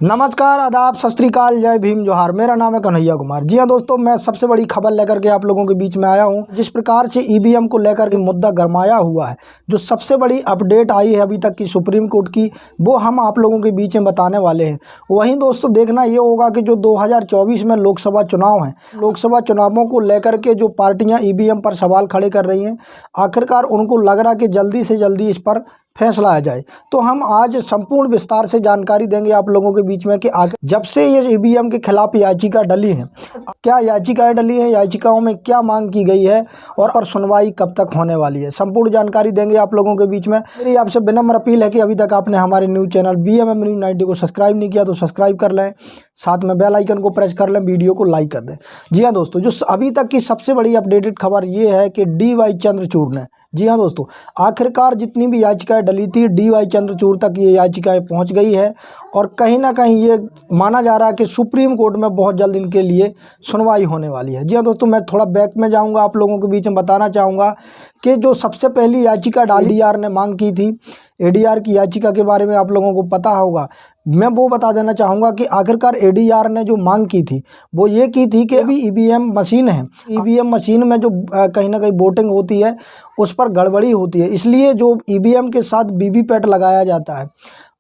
नमस्कार, आदाब, सत श्री अकाल, जय भीम, जोहार। मेरा नाम है कन्हैया कुमार। जी हाँ दोस्तों, मैं सबसे बड़ी खबर लेकर के आप लोगों के बीच में आया हूँ। जिस प्रकार से ईवीएम को लेकर के मुद्दा गरमाया हुआ है, जो सबसे बड़ी अपडेट आई है अभी तक की सुप्रीम कोर्ट की, वो हम आप लोगों के बीच में बताने वाले हैं। वहीं दोस्तों देखना ये होगा कि जो 2024 में लोकसभा चुनाव हैं, लोकसभा चुनावों को लेकर के जो पार्टियाँ ईवीएम पर सवाल खड़े कर रही हैं, आखिरकार उनको लग रहा कि जल्दी से जल्दी इस पर फैसला आ जाए। तो हम आज संपूर्ण विस्तार से जानकारी देंगे आप लोगों के बीच में कि आगे जब से ये ईवीएम के खिलाफ याचिका डली है, क्या याचिकाएं डली हैं, याचिकाओं में क्या मांग की गई है और सुनवाई कब तक होने वाली है, संपूर्ण जानकारी देंगे आप लोगों के बीच में। मेरी आपसे विनम्र अपील है कि अभी तक आपने हमारे न्यूज़ चैनल BMM News 90 को सब्सक्राइब नहीं किया तो सब्सक्राइब कर लें, साथ में बेल आइकन को प्रेस कर लें, वीडियो को लाइक कर दें। जी हाँ दोस्तों, जो अभी तक की सबसे बड़ी अपडेटेड खबर ये है कि DY चंद्रचूड़ ने, जी हाँ दोस्तों, आखिरकार जितनी भी याचिकाएं डली थी DY चंद्रचूड़ तक ये याचिकाएं पहुंच गई है और कहीं ना कहीं ये माना जा रहा है कि सुप्रीम कोर्ट में बहुत जल्द इनके लिए सुनवाई होने वाली है। जी हाँ दोस्तों, मैं थोड़ा बैक में जाऊंगा, आप लोगों के बीच में बताना चाहूँगा कि जो सबसे पहली याचिका ADR ने मांग की थी, ADR की याचिका के बारे में आप लोगों को पता होगा। मैं वो बता देना चाहूँगा कि आखिरकार ADR ने जो मांग की थी वो ये की थी कि अभी EVM मशीन है, EVM मशीन में जो कहीं ना कहीं वोटिंग होती है उस पर गड़बड़ी होती है, इसलिए जो EVM के साथ VVPAT लगाया जाता है।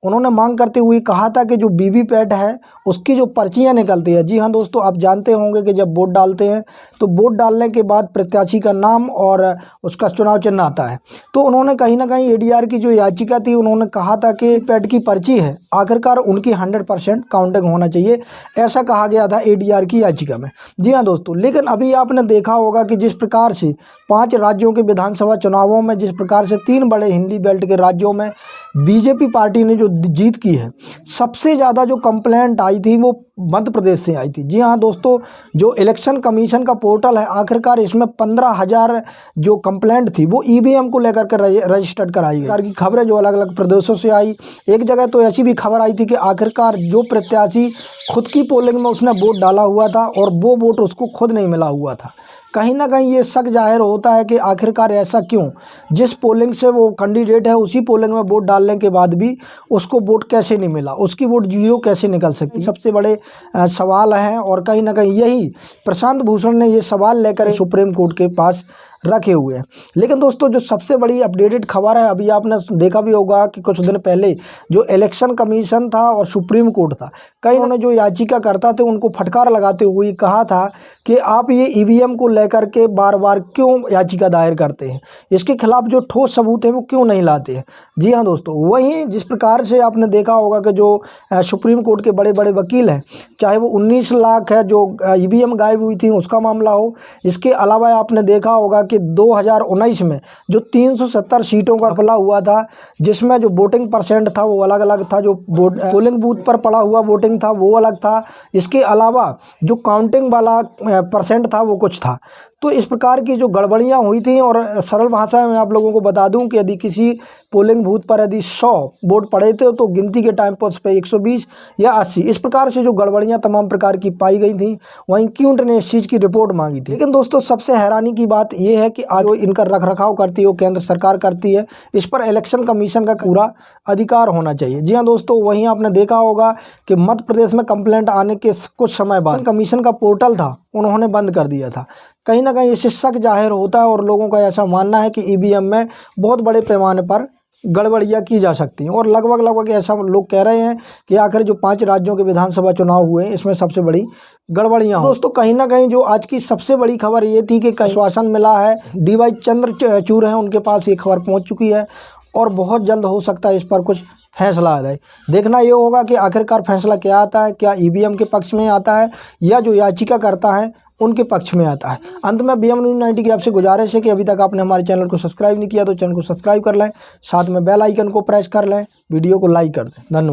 उन्होंने मांग करते हुए कहा था कि जो VVPAT है उसकी जो पर्चियाँ निकलती है, जी हाँ दोस्तों, आप जानते होंगे कि जब वोट डालते हैं तो वोट डालने के बाद प्रत्याशी का नाम और उसका चुनाव चिन्ह आता है। तो उन्होंने कहीं ना कहीं ADR की जो याचिका थी, उन्होंने कहा था कि पैट की पर्ची है आखिरकार उनकी 100% काउंटिंग होना चाहिए, ऐसा कहा गया था ADR की याचिका में। जी हाँ दोस्तों, लेकिन अभी आपने देखा होगा कि जिस प्रकार से 5 राज्यों के विधानसभा चुनावों में, जिस प्रकार से 3 बड़े हिंदी बेल्ट के राज्यों में BJP पार्टी ने जो जीत की है, सबसे ज़्यादा जो कंप्लेंट आई थी वो मध्य प्रदेश से आई थी। जी हाँ दोस्तों, जो इलेक्शन कमीशन का पोर्टल है, आखिरकार इसमें 15,000 जो कंप्लेंट थी वो EVM को लेकर के रजिस्टर्ड कराई गई। की खबरें जो अलग अलग प्रदेशों से आई, एक जगह तो ऐसी भी खबर आई थी कि आखिरकार जो प्रत्याशी खुद की पोलिंग में उसने वोट डाला हुआ था और वो वोट उसको खुद नहीं मिला हुआ था। कहीं ना कहीं ये शक जाहिर होता है कि आखिरकार ऐसा क्यों, जिस पोलिंग से वो कैंडिडेट है उसी पोलिंग में वोट डालने के बाद भी उसको वोट कैसे नहीं मिला, उसकी वोट 0 कैसे निकल सकती, सबसे बड़े सवाल हैं। और कहीं ना कहीं यही प्रशांत भूषण ने ये सवाल लेकर सुप्रीम कोर्ट के पास रखे हुए हैं। लेकिन दोस्तों, जो सबसे बड़ी अपडेटेड खबर है, अभी आपने देखा भी होगा कि कुछ दिन पहले जो इलेक्शन कमीशन था और सुप्रीम कोर्ट था, कई उन्होंने जो याचिकाकर्ता थे उनको फटकार लगाते हुए कहा था कि आप ये EVM को लेकर के बार बार क्यों याचिका दायर करते हैं, इसके खिलाफ जो ठोस सबूत है वो क्यों नहीं लाते हैं। जी हाँ दोस्तों, वहीं जिस प्रकार से आपने देखा होगा कि जो सुप्रीम कोर्ट के बड़े बड़े वकील हैं, चाहे वो 19 लाख है जो EVM गायब हुई थी उसका मामला हो, इसके अलावा आपने देखा होगा कि 2019 में जो 370 सीटों का घपला हुआ था, जिसमें जो वोटिंग परसेंट था वो अलग अलग था, जो पोलिंग बूथ पर पड़ा हुआ वोटिंग था वो अलग था, इसके अलावा जो काउंटिंग वाला परसेंट था वो कुछ था। तो इस प्रकार की जो गड़बड़ियाँ हुई थी, और सरल भाषा में आप लोगों को बता दूं कि यदि किसी पोलिंग बूथ पर यदि 100 वोट पड़े थे तो गिनती के टाइम पर उस पर 120 या 80, इस प्रकार से जो गड़बड़ियाँ तमाम प्रकार की पाई गई थी, वहीं क्यूट ने इस चीज़ की रिपोर्ट मांगी थी। लेकिन दोस्तों, सबसे हैरानी की बात यह है कि आज इनका रखरखाव करती है वो केंद्र सरकार करती है, इस पर इलेक्शन कमीशन का पूरा अधिकार होना चाहिए। जी हाँ दोस्तों, वहीं आपने देखा होगा कि मध्य प्रदेश में कंप्लेंट आने के कुछ समय बाद कमीशन का पोर्टल था उन्होंने बंद कर दिया था। कहीं ना कहीं इससे शक जाहिर होता है और लोगों का ऐसा मानना है कि EVM में बहुत बड़े पैमाने पर गड़बड़ियाँ की जा सकती हैं, और लगभग ऐसा लोग कह रहे हैं कि आखिर जो 5 राज्यों के विधानसभा चुनाव हुए इसमें सबसे बड़ी गड़बड़ियाँ दोस्तों। कहीं ना कहीं जो आज की सबसे बड़ी खबर ये थी कि आश्वासन मिला है, DY चंद्रचूड़ हैं उनके पास ये खबर पहुँच चुकी है और बहुत जल्द हो सकता है इस पर कुछ फैसला आ जाए। देखना ये होगा कि आखिरकार फैसला क्या आता है, क्या EVM के पक्ष में आता है या जो याचिका करता है उनके पक्ष में आता है। अंत में BMM News 90 की आपसे गुजारिश है कि अभी तक आपने हमारे चैनल को सब्सक्राइब नहीं किया तो चैनल को सब्सक्राइब कर लें, साथ में बेल आइकन को प्रेस कर लें, वीडियो को लाइक कर दें। धन्यवाद।